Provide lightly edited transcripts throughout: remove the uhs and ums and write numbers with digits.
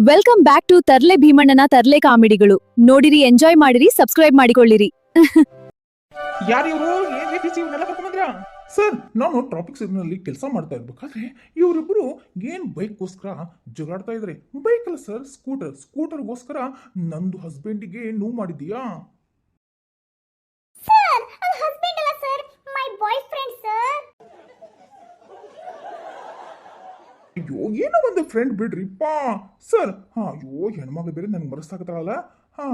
Welcome back to ತರ್ಲೆ ಭೀಮಣ್ಣನ ತರ್ಲೆ ಕಾಮಿಡಿಗಳು. ನೋಡಿರಿ, ಎಂಜಾಯ್ ಮಾಡಿರಿ, ಸಬ್ಸ್ಕ್ರೈಬ್ ಮಾಡಿಕೊಳ್ಳಿರಿ. ಯಾರು ಇವರು? ಏನ್ ವೇಕೆನ್ಸಿ ಇವನ್ನೆಲ್ಲ ಕರ್ಕೊಂಡ್ಬಂದ್ರಾ? ಸರ್, ನಾನು ಟ್ರಾಫಿಕ್ ಸಿಗ್ನಲ್ ಕೆಲಸ ಮಾಡ್ತಾ ಇರ್ಬೇಕಾದ್ರೆ ಇವರಿಬ್ಬರು ಏನ್ ಬೈಕ್ಗೋಸ್ಕರ ಜಗಾಡ್ತಾ ಇದ್ರೆ. ಬೈಕ್ ಅಲ್ಲ ಸರ್, ಸ್ಕೂಟರ್ಗೋಸ್ಕರ ನಂದು ಹಸ್ಬೆಂಡಿಗೆ ನೋವು ಮಾಡಿದ್ಯಾ? ಸರ್, ಅದು ಹಸ್ಬೆಂಡ್ ಅಲ್ಲ ಸರ್, ಮೈ ಬಾಯ್ ಫ್ರೆಂಡ್ ಸರ್. ಅಯ್ಯೋ, ಏನೋ ಒಂದು ಫ್ರೆಂಡ್ ಬಿಡ್ರಿಪ್ಪ ಸರ್. ಹಾ, ಅಯ್ಯೋ, ಹೆಣ್ಮಗ ಬೇರೆ ನನ್ಗೆ ಮರಸಾಕತ್ತಾಳಲ್ಲ. ಹಾ,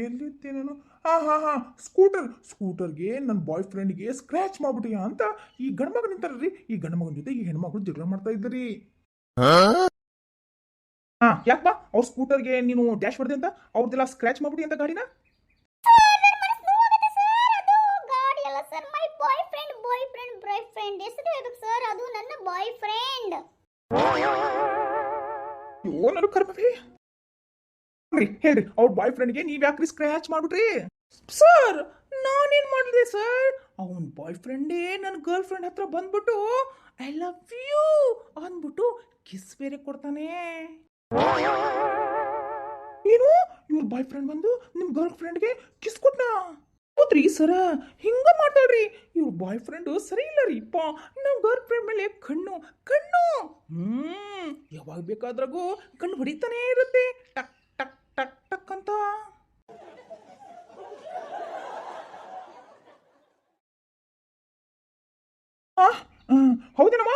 ಎಲ್ಲಿದ್ದೆ ನಾನು? ಹಾ, ಸ್ಕೂಟರ್ಗೆ ನನ್ನ ಬಾಯ್ ಫ್ರೆಂಡ್ಗೆ ಸ್ಕ್ರಾಚ್ ಮಾಡ್ಬಿಟ್ಟಿಯಾ ಅಂತ ಈ ಗಂಡ್ಮಗ ನಿಂತಾರ್ರಿ. ಈ ಗಂಡ್ಮಗನ ಜೊತೆ ಈ ಹೆಣ್ಮಗಳು ಜಗಳ ಮಾಡ್ತಾ ಇದ್ದೀರಿ. ಹಾ, ಯಾಕಪ್ಪ ಅವ್ರ ಸ್ಕೂಟರ್ಗೆ ನೀನು ಡ್ಯಾಶ್ ಹೊಡೆದೆ ಅಂತ ಅವ್ರದ್ದೆಲ್ಲ ಸ್ಕ್ರಾಚ್ ಮಾಡ್ಬಿಟ್ಟಿ ಅಂತ ಗಾಡಿನ? ಗಾಡಿ ಅಲ್ಲ ಸರ್, ಮೈ ಬಾಯ್ ಫ್ರೆಂಡ್ ಹೆಸರು ಹೇಳ್ಬೇಕು ಸರ್, ಅದು ನನ್ನ ಬಾಯ್ ಫ್ರೆಂಡ್. ಅಯ್ಯೋ, ನಾನು ಕರ್ಮವಿ. ಹೇಳ್ರಿ, ಅವ್ರ ಬಾಯ್ ಫ್ರೆಂಡ್ಗೆ ನೀವ್ ಯಾಕ್ರಿ ಸ್ಕ್ರಾಚ್ ಮಾಡ್ಬಿಟ್ರಿ? ಸರ್, ನಾನೇನ್ ಮಾಡಿದೆ ಸರ್? ಅವನ್ ಬಾಯ್ ಫ್ರೆಂಡೇ ನನ್ನ ಗರ್ಲ್ ಫ್ರೆಂಡ್ ಹತ್ರ ಬಂದ್ಬಿಟ್ಟು ಐ ಲವ್ ಯು ಅಂದ್ಬಿಟ್ಟು ಕಿಸ್ ಬೇರೆ ಕೊಡ್ತಾನೆ. ಏನು, ಇವ್ರ ಬಾಯ್ ಫ್ರೆಂಡ್ ಬಂದು ನಿಮ್ ಗರ್ಲ್ ಫ್ರೆಂಡ್ಗೆ ಕಿಸ್ ಕೊಟ್ನಾ? ಹೌದ್ರಿ ಸರ, ಹಿಂಗ ಮಾತಾಡ್ರಿ. ಇವ್ರ ಬಾಯ್ ಫ್ರೆಂಡ್ ಸರಿ ಇಲ್ಲ ರೀ ಪಾ. ನಮ್ ಗರ್ಲ್ ಫ್ರೆಂಡ್ ಮೇಲೆ ಕಣ್ಣು ಕಣ್ಣು ಯಾವಾಗ ಬೇಕಾದ್ರಾಗೂ ಕಣ್ಣು ಹೊಡಿತಾನೆ ಇರುತ್ತೆ, ಟಕ್ ಟಕ್ ಟಕ್ ಟಕ್ ಅಂತ. ಹೌದೇನಮ್ಮ?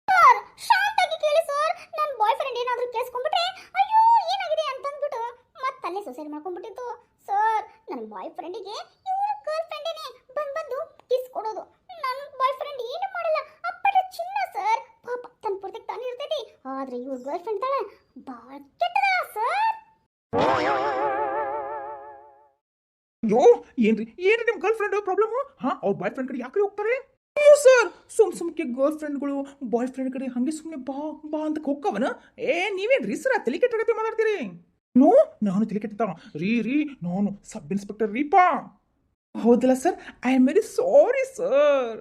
ಸರ್, ಶಾಂತಾಗಿ ಕೇಳಿ ಸರ್, ನನ್ನ ಬಾಯ್ ಫ್ರೆಂಡ್ ಏನಾದರೂ ಕೇಳಿಸ್ಕೊಂಡ್ಬಿಟ್ರೆ ಅಯ್ಯೋ ಏನಾಗಿದೆ ಅಂತ ಅಂದ್ಬಿಟ್ಟು ಮತ್ತೆ ಅಲ್ಲೇ ಸೂಸೈಡ್ ಮಾಡ್ಕೊಂಡ್ಬಿಟ್ಟಿತ್ತು. ಸರ್, ನನ್ನ ಬಾಯ್ ಫ್ರೆಂಡಿಗೆ ಇವ್ರ ಗರ್ಲ್ ಫ್ರೆಂಡೇನೆ ಬಂದು ಕಿಸ್ ಕೊಡೋದು. ನನ್ನ ಬಾಯ್ ಫ್ರೆಂಡ್ ಏನು ಮಾಡಲ್ಲ, ಅಪ್ಪಟ ಚಿನ್ನ ಸರ್. ಪಾಪ ತನ್ನ ಪೂರ್ತಿ ತಾನೇ ಇರ್ತೈತಿ, ಆದ್ರೆ ಇವ್ರ ಗರ್ಲ್ ಫ್ರೆಂಡ್ ತಾಳೆ ಭಾಳ ಕೆಟ್ಟದ ಸರ್. ಅಯ್ಯೋ, ಏನ್ರಿ ನಿಮ್ ಗರ್ಲ್ ಫ್ರೆಂಡ್ ಪ್ರಾಬ್ಲಮ್? ಹಾ, ಅವ್ರ ಬಾಯ್ ಫ್ರೆಂಡ್ ಕಡೆ ಯಾಕ್ರಿ ಹೋಗ್ತಾರೆ? ಸರ್, ಸುಮ್ಕೆ ಗರ್ಲ್ ಫ್ರೆಂಡ್ಗಳು ಬಾಯ್ ಫ್ರೆಂಡ್ ಕಡೆ ಹಂಗೆ ಸುಮ್ಮನೆ ಬಾ ಬಾ ಅಂತ ಹೋಗ್ಕವನ? ನೀವೇನ್ರಿ ಸರ್ ತಲೆ ಕೆಟ್ಟ ಮಾತಾಡ್ತೀರಿ? ನಾನು ತಲೆ ಕೆಟ್ಟ ರೀ, ನಾನು ಸಬ್ ಇನ್ಸ್ಪೆಕ್ಟರ್ ರೀಪಾ. ಹೌದಲ್ಲ sir, I am very sorry sir.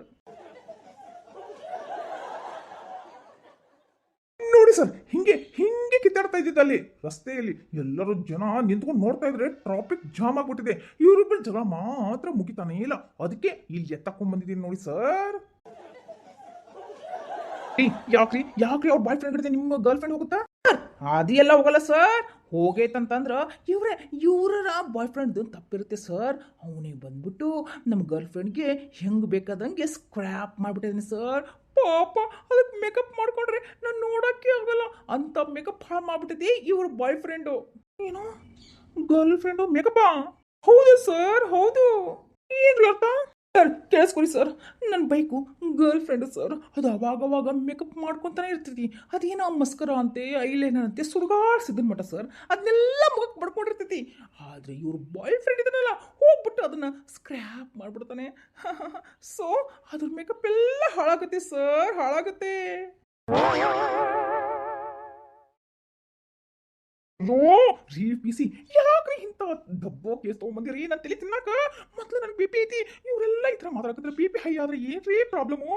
ನೋಡಿ ಸರ್, ಹಿಂಗೆ ಕಿತ್ತಾಡ್ತಾ ಇದ್ದಿದ್ದಲ್ಲಿ ರಸ್ತೆಯಲ್ಲಿ ಎಲ್ಲರೂ ಜನ ನಿಂತ್ಕೊಂಡು ನೋಡ್ತಾ ಇದ್ರೆ ಟ್ರಾಫಿಕ್ ಜಾಮ್ ಆಗ್ಬಿಟ್ಟಿದೆ. ಇವರಿಬ್ಬರು ಜಗಳ ಮಾತ್ರ ಮುಗಿತಾನೇ ಇಲ್ಲ. ಅದಕ್ಕೆ ಇಲ್ಲಿ ಎತ್ತಕೊಂಡ್ ಬಂದಿದ್ದೀನಿ ನೋಡಿ ಸರ್. ಯಾಕ್ರಿ ಅವ್ರ ಬಾಯ್ ಫ್ರೆಂಡ್ ಕಡೆ ನಿಮ್ಮ ಗರ್ಲ್ ಫ್ರೆಂಡ್ ಹೋಗುತ್ತಾ? ಅದೆಲ್ಲ ಹೋಗಲ್ಲ ಸರ್. ಹೋಗೈತಂತಂದ್ರ ಇವ್ರ ಬಾಯ್ ಫ್ರೆಂಡ್ ತಪ್ಪಿರುತ್ತೆ ಸರ್. ಅವನಿಗೆ ಬಂದ್ಬಿಟ್ಟು ನಮ್ಮ ಗರ್ಲ್ ಫ್ರೆಂಡ್ಗೆ ಹೆಂಗ್ ಬೇಕಾದಂಗೆ ಸ್ಕ್ರ್ಯಾಪ್ ಮಾಡ್ಬಿಟ್ಟಿದ್ದೀನಿ ಸರ್. ಪಾಪ, ಅದಕ್ಕೆ ಮೇಕಪ್ ಮಾಡ್ಕೊಂಡ್ರೆ ನಾನು ನೋಡಕ್ಕೆ ಆಗಲ್ಲ ಅಂತ ಮೇಕಪ್ ಹಾಳು ಮಾಡ್ಬಿಟ್ಟಿದೆ ಇವ್ರ ಬಾಯ್ ಫ್ರೆಂಡು. ಏನು, ಗರ್ಲ್ ಫ್ರೆಂಡು ಮೇಕಪ್ಪಾ? ಹೌದು ಸರ್, ಹೌದು. ಏನ್ರಿ ಅರ್ಥ? ಸರ್, ಕೇಳಿಸ್ಕೊಡಿ ಸರ್, ನನ್ನ ಬೈಕು ಗರ್ಲ್ ಫ್ರೆಂಡು ಸರ್. ಅದು ಅವಾಗ ಮೇಕಪ್ ಮಾಡ್ಕೊತಾನೆ ಇರ್ತೈತಿ. ಅದೇನೋ ಮಸ್ಕರ ಅಂತೆ, ಐಲೈನರ್ ಅಂತೆ ಸುಡುಗಾಡ್ಸಿದ್ದನ್ ಮಟ ಸರ್, ಅದನ್ನೆಲ್ಲ ಮುಖಕ್ಕೆ ಬಡ್ಕೊಂಡಿರ್ತೈತಿ. ಆದರೆ ಇವ್ರ ಬಾಯ್ ಫ್ರೆಂಡ್ ಇದನ್ನಲ್ಲ, ಹೋಗ್ಬಿಟ್ಟು ಅದನ್ನ ಸ್ಕ್ರ್ಯಾಪ್ ಮಾಡ್ಬಿಡ್ತಾನೆ. ಸೊ ಅದ್ರ ಮೇಕಪ್ ಎಲ್ಲ ಹಾಳಾಗುತ್ತೆ ಸರ್, ಹಾಳಾಗುತ್ತೆ. ಅಯ್ಯೋ ರೀ ಬಿಸಿ, ಯಾಕ್ರಿ ಇಂಥ ಡಬ್ಬೋ ಕೇಸ್ ತೊಗೊಂಬಂದಿರಿ ನನ್ನ ತಲೆ ತಿನ್ನಾಕ? ಮೊದಲು ನನಗೆ ಬಿ ಪಿ ಐತಿ, ಇವರೆಲ್ಲ ಈ ಥರ ಮಾತಾಡ್ತಿದ್ರೆ ಬಿ ಪಿ ಹೈ ಆದ್ರೆ ಏನ್ರಿ ಪ್ರಾಬ್ಲಮು?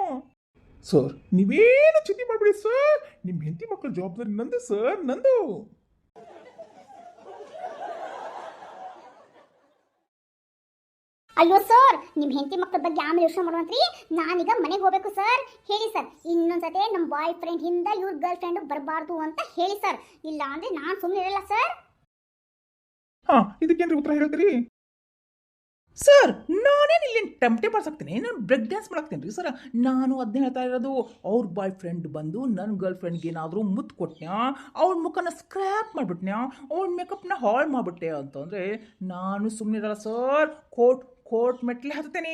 ಸರ್, ನೀವೇನು ಚಿಂತೆ ಮಾಡ್ಬಿಡಿ ಸರ್, ನಿಮ್ಮ ಹೆಂಡತಿ ಮಕ್ಕಳ ಜವಾಬ್ದಾರಿ ನಂದು ಸರ್, ನಂದು. ಅಯ್ಯೋ ಸರ್, ನಿಮ್ಮ ಹೆಂಡತಿ ಮಕ್ಕಳ ಬಗ್ಗೆ ಆಮೇಲೆ ಯೋಚನೆ ಮಾಡುವಂತ್ರಿ. ನಾನೀಗ ಮನೆಗೆ ಹೋಗ್ಬೇಕು ಸರ್. ಹೇಳಿ ಸರ್, ಇನ್ನೊಂದ್ಸತಿ ನಮ್ಮ ಬಾಯ್ ಫ್ರೆಂಡ್ ಹಿಂದ ಇವ್ರ ಗರ್ಲ್ ಫ್ರೆಂಡ್ ಬರಬಾರ್ದು ಅಂತ ಹೇಳಿ ಸರ್. ಇಲ್ಲ ಅಂದ್ರೆ ನಾನು ಸುಮ್ಮನೆ ಇರಲ್ಲ ಸರ್. ಹಾ, ಇದಕ್ಕೇನ್ರಿ ಉತ್ತರ ಹೇಳ್ತೀರಿ? ಸರ್, ನಾನೇನು ಇಲ್ಲಿ ಟೆಂಪ್ಟೇ ಮಾಡ್ಸಾಕ್ತೀನಿ, ನಾನು ಬ್ರೇಕ್ ಡ್ಯಾನ್ಸ್ ಮಾಡಾಕ್ತೀನಿ ರೀ ಸರ್. ನಾನು ಅದನ್ನ ಹೇಳ್ತಾ ಇರೋದು, ಅವ್ರ ಬಾಯ್ ಫ್ರೆಂಡ್ ಬಂದು ನನ್ನ ಗರ್ಲ್ ಫ್ರೆಂಡ್ಗೆ ಏನಾದರೂ ಮುತ್ತು ಕೊಟ್ನ್ಯಾ, ಅವ್ಳ ಮುಖನ ಸ್ಕ್ರ್ಯಾಪ್ ಮಾಡಿಬಿಟ್ನ್ಯಾ, ಅವಳ ಮೇಕಪ್ನ ಹಾಳು ಮಾಡಿಬಿಟ್ಟೆ ಅಂತಂದರೆ ನಾನು ಸುಮ್ಮನೆ ಇರಲ್ಲ ಸರ್. Court Mette ಹತ್ತೇನೆ.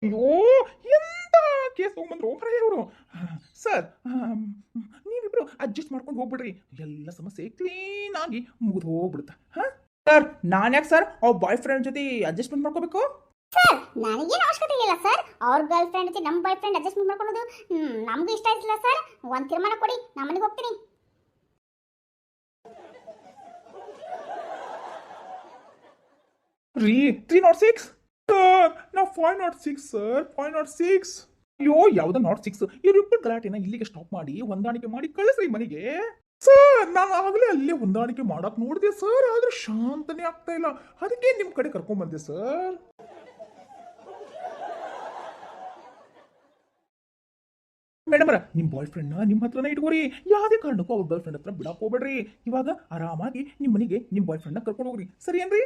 ಅಯ್ಯೋ, ಎಂತ ಕೇಸ್ ತೊಗೊಂಬಂದ್ರು ಅವರು. ಸರ್, ನೀವಿಬ್ರು ಅಡ್ಜಸ್ಟ್ ಮಾಡ್ಕೊಂಡು ಹೋಗ್ಬಿಡ್ರಿ, ಎಲ್ಲ ಸಮಸ್ಯೆ ಕ್ಲೀನ್ ಆಗಿ ಮುಗಿದು ಹೋಗ್ಬಿಡುತ್ತೆ. ಹಾ ಸರ್, ನಾನು ಯಾಕೆ ಸರ್ ಅವ್ರ ಬಾಯ್ ಫ್ರೆಂಡ್ ಜೊತೆ ಅಡ್ಜಸ್ಟ್ಮೆಂಟ್ ಮಾಡ್ಕೋಬೇಕು? ಸರ್, ನನಗೇನು ಅವಶ್ಯಕತೆ ಇಲ್ಲ ಸರ್. ಅವ್ರ ಗರ್ಲ್ ಫ್ರೆಂಡ್ ಜೊತೆ ನಮ್ಮ ಬಾಯ್ ಫ್ರೆಂಡ್ ಅಡ್ಜಸ್ಟ್ಮೆಂಟ್ ಮಾಡ್ಕೊಳ್ಳೋದು ನಮಗೂ ಇಷ್ಟ ಆಯ್ತಿಲ್ಲ ಸರ್. ಒಂದು ತೀರ್ಮಾನ ಕೊಡಿ, ನಾನು ಮನೆಗೆ ಹೋಗ್ತೀನಿ. ರೀ 306 ಸರ್, ನಾವು 506 ಸರ್, 506. ಅಯ್ಯೋ ಯಾವ್ದೋ ನಾಟ್ 6 ಇವರಿಬ್ಬರು ಗಲಾಟೆನ ಇಲ್ಲಿಗೆ ಸ್ಟಾಪ್ ಮಾಡಿ ಹೊಂದಾಣಿಕೆ ಮಾಡಿ ಕಳಿಸ್ರಿ ಮನೆಗೆ. ಸರ್ ನಾನು ಆಗಲೇ ಅಲ್ಲೇ ಹೊಂದಾಣಿಕೆ ಮಾಡಕ್ ನೋಡಿದೆ ಸರ್, ಆದ್ರೆ ಶಾಂತನೇ ಆಗ್ತಾ ಇಲ್ಲ. ಅದಕ್ಕೆ ನಿಮ್ ಕಡೆ ಕರ್ಕೊಂಡ್ ಬಂದೆ ಸರ್. ಮೇಡಮ್ ನಿಮ್ ಬಾಯ್ ಫ್ರೆಂಡ್ ನ ನಿಮ್ ಹತ್ರನೇ ಇಟ್ಕೋರಿ, ಯಾವುದೇ ಕಾರಣಕ್ಕೂ ಅವ್ರ ಗರ್ಲ್ ಫ್ರೆಂಡ್ ಹತ್ರ ಬಿಡಕ್ ಹೋಗ್ಬೇಡ್ರಿ. ಇವಾಗ ಆರಾಮಾಗಿ ನಿಮ್ ಮನೆಗೆ ನಿಮ್ ಬಾಯ್ ಫ್ರೆಂಡ್ ನ ಕರ್ಕೊಂಡು ಹೋಗ್ರಿ, ಸರಿ ಏನ್ರಿ?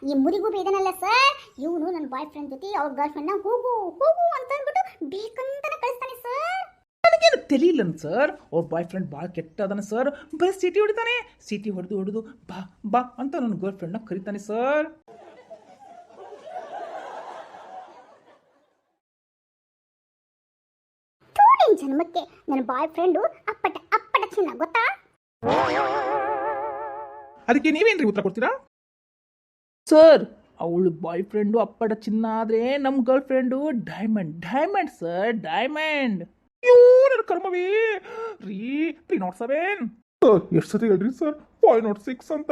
ಈ ಮುರಿಗೂಬೆ ಇದನ್ನಲ್ಲ ಸರ್, ಇವನು ನನ್ನ ಬಾಯ್ ಫ್ರೆಂಡ್ ಜೊತೆ ಅವ್ರ ಗರ್ಲ್ ಫ್ರೆಂಡ್ ನ ಹೋಗು ಹೋಗು ಅಂತ ಅಂದ್ಬಿಟ್ಟು ಬೇಕಂತಾನೆ ಕಳಿಸ್ತಾನೆ ಸರ್. ನನಗೇನು ತಿಳಿಯಿಲ್ಲ ಸರ್, ಅವ್ರ ಬಾಯ್ ಫ್ರೆಂಡ್ ಭಾಳ ಕೆಟ್ಟ ಅದಾನೆ ಸರ್. ಬರೀ ಸಿಟಿ ಹೊಡಿತಾನೆ, ಸಿಟಿ ಹೊಡೆದು ಬಾ ಬಾ ಅಂತ ನನ್ನ ಗರ್ಲ್ ಫ್ರೆಂಡ್ ನ ಕರೀತಾನೆ ಸರ್. ನಿನ್ ಜನ್ಮಕ್ಕೆ ನನ್ನ ಬಾಯ್ ಫ್ರೆಂಡು ಅಪ್ಪಟ ಅಪ್ಪಟ ಚಿನ್ನ ಗೊತ್ತಾ? ಅದಕ್ಕೆ ನೀವೇನ್ರಿ ಉತ್ತರ ಕೊಡ್ತೀರಾ? ಸರ್ ಅವಳು ಬಾಯ್ ಫ್ರೆಂಡು ಅಪ್ಪಟ ಚಿನ್ನ ಆದ್ರೆ ನಮ್ಮ girl friend diamond sir, diamond. ನನ್ನ ಕರ್ಮವೇ ರೀ 307 ಎಷ್ಟು ಸತಿ ಹೇಳ್ರಿ ಸರ್ 506 ಅಂತ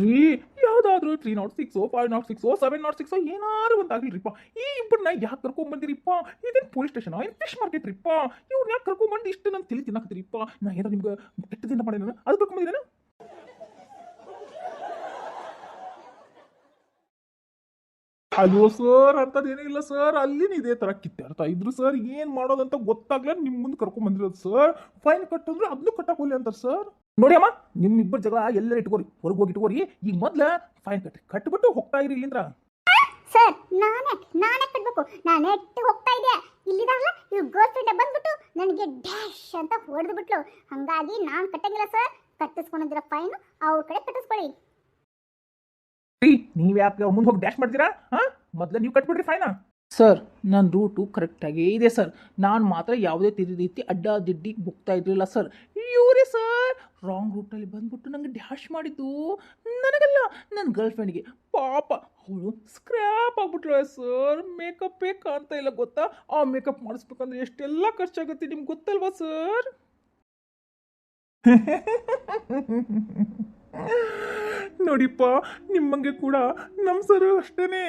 ರೀ. ಯಾವ್ದಾದ್ರು 306 506 706 ಏನಾದ್ರು ಒಂದಾಗ್ಲಿರಿಪ್ಪ. ಈ ಇಬ್ಬರನ್ನ ಯಾಕೆ ಕರ್ಕೊಂಡ್ ಬಂದಿರಿಪ್ಪ? ಇದೇನು ಪೊಲೀಸ್ ಸ್ಟೇಷನ್ ಏನು ಫಿಶ್ ಮಾರ್ಕೆಟ್ ರೀಪ್ಪ? ಇವ್ರನ್ನ ಯಾಕೆ ಕರ್ಕೊಂಡ್ಬಂದು ಇಷ್ಟು ನನ್ನ ತಿಳಿ ತಿನ್ನಕತ್ತೀರಿಪ್ಪ? ನಾ ಏನೋ ನಿಮ್ಗೆ ಕೆಟ್ಟದಿಂದ ಮಾಡಿ ಅದು ಕರ್ಕೊಂಬಂದಿರೇನು? ಅಯ್ಯೋ ಸರ್ ಅಂತದೇನೇ ಇಲ್ಲ ಸರ್, ಅಲ್ಲಿನ ಇದೇ ತರ ಕಿತ್ತಾಡ್ತಾ ಇದ್ರು ಸರ್. ಏನ್ ಮಾಡೋದಂತ ಗೊತ್ತಾಗ್ಲ ನಿಮ್ ಮುಂದೆ ಕರ್ಕೊಂಡ್ ಬಂದಿರೋದು ಸರ್. ಫೈನ್ ಕಟ್ಟಿದ್ರೆ ಅದನ್ನು ಕಟ್ಟಕ್ ಹೋಗ್ಲಿ ಅಂತಾರೆ ಸರ್. ನೋಡಿ ಅಮ್ಮ, ನಿಮ್ಮಿಬ್ಬರ ಜಗಳ ಎಲ್ಲರೂ ಇಟ್ಕೋರಿ, ಹೊರಗೆ ಹೋಗಿ ಇಟ್ಕೋರಿ. ಈಗ ಮೊದ್ಲ ಫೈನ್ ಕಟ್ಟಿಬಿಟ್ಟು ಹೋಗ್ತಾ ಇರಿ ಇಲ್ಲಿಂದ್ರ. ಸರ್ ನಾನೇ ಕಟ್ಬೇಕು, ನಾನು ನೆಟ್ಟು ಹೋಗ್ತಾ ಇದ್ದೆ. ಇಲ್ಲಿದಾಗಲ್ಲ ಇವ್ ಗರ್ಲ್ ಫ್ರೆಂಡ್ ಬಂದ್ಬಿಟ್ಟು ನನಗೆ ಡ್ಯಾಶ್ ಅಂತ ಹೊಡೆದು ಬಿಟ್ಲು. ಹಂಗಾಗಿ ನಾನು ಕಟ್ಟಂಗಿಲ್ಲ ಸರ್. ಕಟ್ಟಿಸ್ಕೊಂಡಿರೋ ಫೈನ್ ಅವ್ರ ಕಡೆ ಕಟ್ಟಿಸ್ಕೊಳ್ಳಿ. ನೀವ್ ಯಾಕೆ ಅವ್ರ ಮುಂದೆ ಹೋಗಿ ಡ್ಯಾಶ್ ಮಾಡ್ತೀರಾ? ಮೊದ್ಲ ನೀವು ಕಟ್ಬಿಡ್ರಿ ಫೈನಾ. ಸರ್ ನನ್ನ ರೂಟು ಕರೆಕ್ಟಾಗೇ ಇದೆ ಸರ್, ನಾನು ಮಾತ್ರ ಯಾವುದೇ ರೀತಿ ಅಡ್ಡ ದಿಡ್ಡಿ ಹೋಗ್ತಾ ಇರಲಿಲ್ಲ ಸರ್. ಇವರೇ ಸರ್ ರಾಂಗ್ ರೂಟ್ನಲ್ಲಿ ಬಂದ್ಬಿಟ್ಟು ನಂಗೆ ಡ್ಯಾಶ್ ಮಾಡಿದ್ದು. ನನಗಲ್ಲ, ನನ್ನ ಗರ್ಲ್ ಫ್ರೆಂಡ್ಗೆ. ಪಾಪ ಅವಳು ಸ್ಕ್ರ್ಯಾಪ್ ಆಗ್ಬಿಟ್ಲ ಸರ್. ಮೇಕಪ್ಪೇ ಕಾಣ್ತಾ ಇಲ್ಲ ಗೊತ್ತಾ? ಆ ಮೇಕಪ್ ಮಾಡಿಸ್ಬೇಕಂದ್ರೆ ಎಷ್ಟೆಲ್ಲ ಖರ್ಚಾಗುತ್ತೆ ನಿಮ್ಗೆ ಗೊತ್ತಲ್ವಾ ಸರ್? ನೋಡಿಪ್ಪ, ನಿಮ್ಮಂಗೆ ಕೂಡ ನಮ್ಮ ಸರ್ ಅಷ್ಟೇನೆ.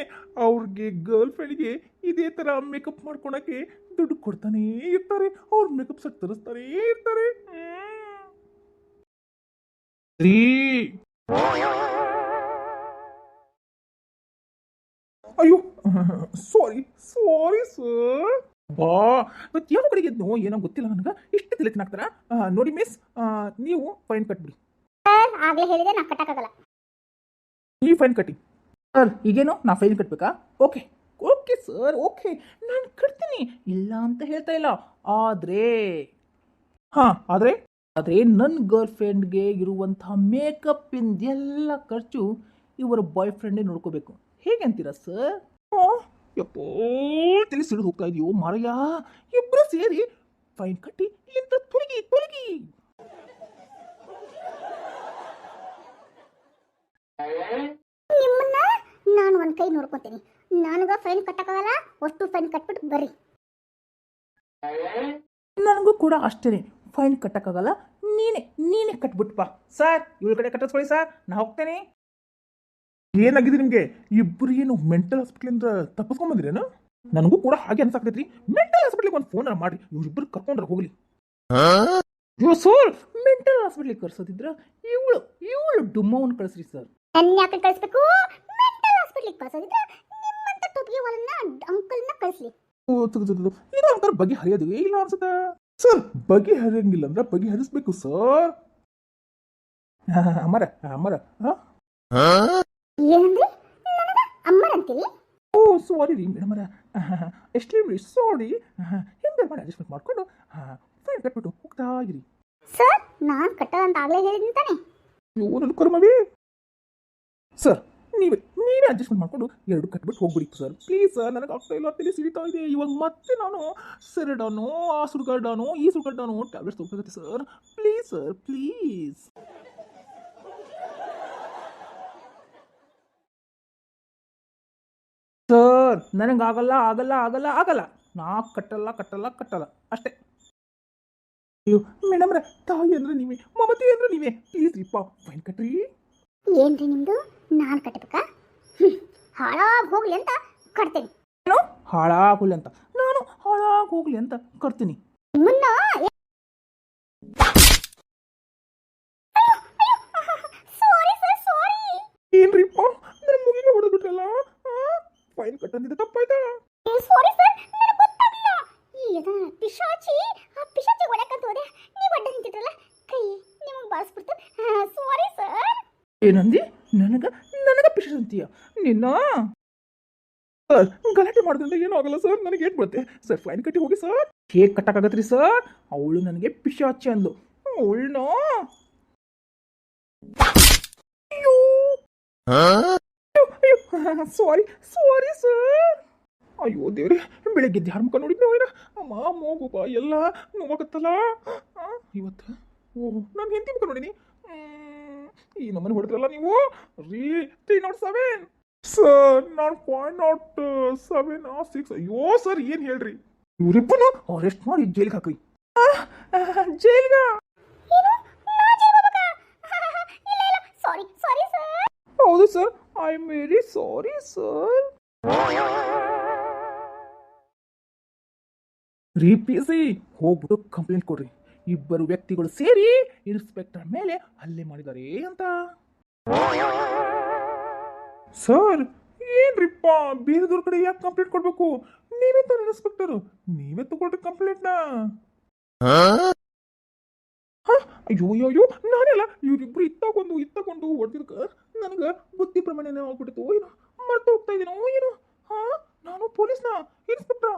ಅವ್ರಿಗೆ ಗರ್ಲ್ ಫ್ರೆಂಡ್ಗೆ ಇದೇ ಥರ ಮೇಕಪ್ ಮಾಡ್ಕೊಳಕ್ಕೆ ದುಡ್ಡು ಕೊಡ್ತಾನೇ ಇರ್ತಾರೆ. ಅವ್ರ ಮೇಕಪ್ ಸೆಟ್ ತರಿಸ್ತಾನೇ ಇರ್ತಾರೆ. ಅಯ್ಯೋ ಸಾರಿ ಸರ್. ಬಾ ಮತ್ತೆ ಯಾವ ಕಡೆಗೆ ಏನೋ ಗೊತ್ತಿಲ್ಲ ನನಗೆ. ಇಷ್ಟು ತಲೆ ತಿನ್ನಾಕ್ತಾರ. ನೋಡಿ ಮಿಸ್, ನೀವು ಫೈನ್ ಕಟ್ಬಿಡಿ. ಸರ್ ಆಗ್ಲೇ ಹೇಳಿದೆ ನಾ ಕಟ್ಟಕ್ಕಾಗಲ್ಲ. ಈ ಫೈನ್ ಕಟ್ಟಿ. ಸರ್ ಈಗೇನು ನಾ ಫೈನ್ ಕಟ್ಟಬೇಕಾ? ಓಕೆ ಓಕೆ ಸರ್, ಓಕೆ ನಾನು ಕಟ್ತೀನಿ, ಇಲ್ಲ ಅಂತ ಹೇಳ್ತಾ ಇಲ್ಲ. ಆದರೆ ನನ್ನ ಗರ್ಲ್ ಫ್ರೆಂಡ್ಗೆ ಇರುವಂತಹ ಮೇಕಪ್ಪಿಂದೆಲ್ಲ ಖರ್ಚು ಇವರ ಬಾಯ್ ಫ್ರೆಂಡೇ ನೋಡ್ಕೋಬೇಕು. ಹೇಗೆ ಅಂತೀರಾ ಸರ್? ಯಪ್ಪೋ ತಲೆ ಸಿಡಿದು ಹೋಗ್ತಾ ಇದೆಯೋ ಮಾರಯ್ಯ. ಇಬ್ಬರು ಸೇರಿ ಫೈನ್ ಕಟ್ಟಿ ಇಲ್ಲಿಂದ ತೊಲಗಿ. ನಿಮ್ಮನ್ನ ನಾನು ಒಂದ್ ಕೈ ನೋಡ್ಕೊತೀನಿ. ನನಗ ಫೈನ್ ಕಟ್ಟಕ್ಕಾಗಲ್ಲ, ಅಷ್ಟು ಫೈನ್ ಕಟ್ಬಿಟ್ಟು ಬರ್ರಿ. ನನಗೂ ಕೂಡ ಅಷ್ಟೇ, ಫೈನ್ ಕಟ್ಟಕ್ಕಾಗಲ್ಲ, ನೀನೇ ಕಟ್ಬಿಟ್ಟು ಬಾ. ಸರ್ ಇವಳ ಕಡೆ ಕಟ್ಟಿಸ್ಕೊಳ್ಳಿ ಸರ್, ನಾ ಹೋಗ್ತೇನೆ. ಏನಾಗಿದೆ ನಿಮಗೆ? ಇಬ್ಬರು ಏನು ಮೆಂಟಲ್ ಹಾಸ್ಪಿಟ್ಲಿಂದ ತಪ್ಪಿಸ್ಕೊಂಡ್ ನನಗೂ ಕೂಡ ಹಾಗೆ ಅನ್ಸಾಕ್ತೈತ್ರಿ. ಮೆಂಟಲ್ ಹಾಸ್ಪಿಟ್ಲಿಗೆ ಒಂದು ಫೋನ್ ಮಾಡಿ ಇವ್ರಿಬ್ಬರು ಕರ್ಕೊಂಡ್ರೆ ಹೋಗ್ಲಿ. ಸರ್ ಮೆಂಟಲ್ ಹಾಸ್ಪಿಟ್ಲಿಗೆ ಕರ್ಸೋದಿದ್ರ ಇವಳು ಡುಮ್ಮವನ್ನ ಕಳಿಸ್ರಿ ಸರ್. ನನ್ನ ಯಾಕೆ ಕಳಿಸ್ಬೇಕು? ಮೆಂಟಲ್ ಹಾಸ್ಪಿಟಲ್ಗೆ ಕಳಿಸೋದಿದ್ರೆ ನಿಮ್ಮಂತ ಟೊಪಿಗೆ ಅವರನ್ನ ಅಂಕಲ್ನ ಕಳಿಸ್ಲಿ. ಇದು ಅಂಕಲ್ ಬಗೆಹರಿಯೋದೇ ಇಲ್ಲ ಅನ್ಸುತ್ತೆ ಸರ್. ಬಗೆಹರಿಯಂಗಿಲ್ಲ ಅಂದ್ರೆ ಬಗೆಹರಿಸ್ಬೇಕು ಸರ್. ಅಮರ ಏನಂದ್ರೆ ನನಗ ಅಮ್ಮರ ಅಂತೀರಿ? ಓ ಸಾರಿ ರೀ ಮೇಡಮ್, ಎಕ್ಸ್ಟ್ರೀಮ್ಲಿ ಸಾರಿ. ಹಿಂದೆ ಮಾಡಿ ಅಡ್ಜಸ್ಟ್ಮೆಂಟ್ ಮಾಡ್ಕೊಂಡು ಫೈನ್ ಕಟ್ಬಿಟ್ಟು ಹೋಗ್ತಾ ಇರಿ. ಸರ್ ನಾನು ಕಟ್ಟಲ್ಲ ಅಂತ ಆಗ್ಲೇ ಹೇಳಿದ್ದೀನಿ ತಾನೆ. ನನ್ನ ಕರ್ಮವೇ. ಸರ್ ನೀವೇ ಅಡ್ಜಸ್ಟ್ಮೆಂಟ್ ಮಾಡ್ಕೊಂಡು 2 ಕಟ್ಬಿಟ್ಟು ಹೋಗ್ಬಿಡಿ ಸರ್, ಪ್ಲೀಸ್ ಸರ್. ನನಗೆ ಆಗ್ತಾ ಇಲ್ಲ, ತಲೆ ಸಿಡಿತಾ ಇದೆ. ಇವಾಗ ಮತ್ತೆ ನಾನು ಸೆರೆಡಾನೋ ಆ ಸುಡ್ಗಾಡಾನೋ ಈ ಸುಡ್ಗಾಡಾನೋ ಟ್ಯಾಬ್ಲೆಟ್ಸ್ ಹೋಗ್ಬೇಕಾಗುತ್ತೆ sir. Please sir, please. Sir ನನಗಾಗಲ್ಲ ಆಗಲ್ಲ ಆಗಲ್ಲ ಆಗಲ್ಲ, ನಾ ಕಟ್ಟಲ್ಲ ಅಷ್ಟೇ. ಅಯ್ಯೋ ಮೇಡಮ್ರೆ, ತಾಯಿ ಅಂದ್ರೆ ನೀವೇ, ಮಮತೆ ಅಂದ್ರೆ ನೀವೇ, ಪ್ಲೀಸ್ ರೀಪ್ಪ ಫೈನ್ ಕಟ್ರಿ. ಏನ್ರಿ ನಿಮ್ದು? ನಾನು ಕಟ್ಟಬೇಕಾ? ಹಾಳಾಗಿ ಹೋಗ್ಲಿ ಅಂತ ಕಟ್ತೇನೆ. ಏನು ಹಾಳಾಗೋಗ್ಲಿ ಅಂತ ನಾನು ಹಾಳಾಗೋಗ್ಲಿ ಅಂತ ಕರ್ತೀನಿ. ನಿಮ್ಮನ್ನ ಸಾರಿ ಸರ್ ಸಾರಿ. ಏನ್ರಿಪ್ಪ ನನ್ನ ಮುಗಿಗೆ ಹೊಡೆದ್ಬಿಟ್ರಲ್ಲ, ಫೈನ್ ಕಟ್ಟಂದಿದ್ದ ತಪ್ಪಾಯ್ತಾ? ಸಾರಿ ಸರ್ ನನಗೆ ಗೊತ್ತಾಗಲಿಲ್ಲ. ಈಗ ಪಿಶಾಚಿ ಆ ಪಿಶಾಚಿ ಹೊಡಕಂತ ಹೋದೆ, ನೀವು ಅಡ್ಡ ನಿಂತಿದ್ರಲ್ಲ ಕೈ ನಿಮಗೆ ಬಾರಿಸ್ಬಿಡ್ತು. Sorry sir. ಏನಂದಿ? ನನಗ ನನಗ ಪಿಶ ಅಂತೀಯ ನಿನ್ನ? ಸರ್ ಗಲಾಟೆ ಮಾಡೋದ್ರಿಂದ ಏನೂ ಆಗಲ್ಲ ಸರ್, ನನಗೆ ಏಟ್ ಬರುತ್ತೆ ಸರ್. ಫೈನ್ ಕಟ್ಟಿ ಹೋಗಿ ಸರ್. ಹೇಗೆ ಕಟ್ಟಕ್ಕಾಗತ್ರಿ ಸರ್? ಅವಳು ನನಗೆ ಪಿಶಾಚಿ ಅಂದ್ಲು, ಅವಳನ್ನ ಸಾರಿ ಸಾರಿ ಸರ್. ಅಯ್ಯೋ ದೇವ್ರೆ, ಬೆಳಗ್ಗೆ ಧ್ಯಾನ ಮುಖ ನೋಡಿದ್ನೋ ಏನ, ಅಮ್ಮ ಮೂಗು ಬಾ ಎಲ್ಲ ನೋವಾಗತ್ತಲ್ಲ ಇವತ್ತು. ಓಹ್ ನಾನು ಹೆಂಡತಿ ಮುಖ ನೋಡಿನಿ. ಈ ನಮ್ಮನೆ ಹೊಡೆದ್ರಲ್ಲ ನೀವು ರೀ. 307 ಸರ್, ನಾನು 507 6. ಅಯ್ಯೋ ಸರ್ ಏನು ಹೇಳ್ರಿ, ಇವ್ರಿಬ್ಬನು ಅರೆಸ್ಟ್ ಮಾಡಿ ಜೈಲಿಗೆ ಹಾಕ್ರಿ. ಜೈಲ್ಗ ಏನು ನಾ ಜೈಲ್ ಹೋಗ್ಬೇಕಾ? ಇಲ್ಲ ಇಲ್ಲ ಸಾರಿ ಸಾರಿ ಸರ್. ಹೌದು sir, I am very sorry sir. ರೀ ಪಿ ಸಿ, ಹೋಗ್ಬಿಟ್ಟು ಕಂಪ್ಲೇಂಟ್ ಕೊಡ್ರಿ. ಇಬ್ಬರು ವ್ಯಕ್ತಿಗಳು ಸೇರಿ ಇನ್ಸ್ಪೆಕ್ಟರ್ ಮೇಲೆ ಹಲ್ಲೆ ಮಾಡಿದ್ದಾರೆ ಅಂತ. ಸರ್ ಏನ್ರಿಪ್ಪ, ಬೇರೆದವ್ರ ಕಡೆ ಯಾಕೆ ಕಂಪ್ಲೇಂಟ್ ಕೊಡ್ಬೇಕು? ನೀವೇ ತಾನೆ ಇನ್ಸ್ಪೆಕ್ಟರ್, ನೀವೇ ತಗೊಳ್ರಿ ಕಂಪ್ಲೇಂಟ್ನ. ಅಯ್ಯೋ ಅಯ್ಯೋ ನಾನೆಲ್ಲ, ಇವ್ರಿಬ್ರು ಇತ್ತಕೊಂಡು ಹೊಡೆದಿರ್ಕ ನನಗೆ ಬುದ್ಧಿ ಪ್ರಮಾಣ ಆಗ್ಬಿಟ್ಟಿತ್ತು ಏನೋ, ಮರ್ತು ಹೋಗ್ತಾ ಇದ್ದೀನೋ ಏನೋ. ನಾನು ಪೊಲೀಸ್ನ ಇನ್ಸ್ಪೆಕ್ಟರ್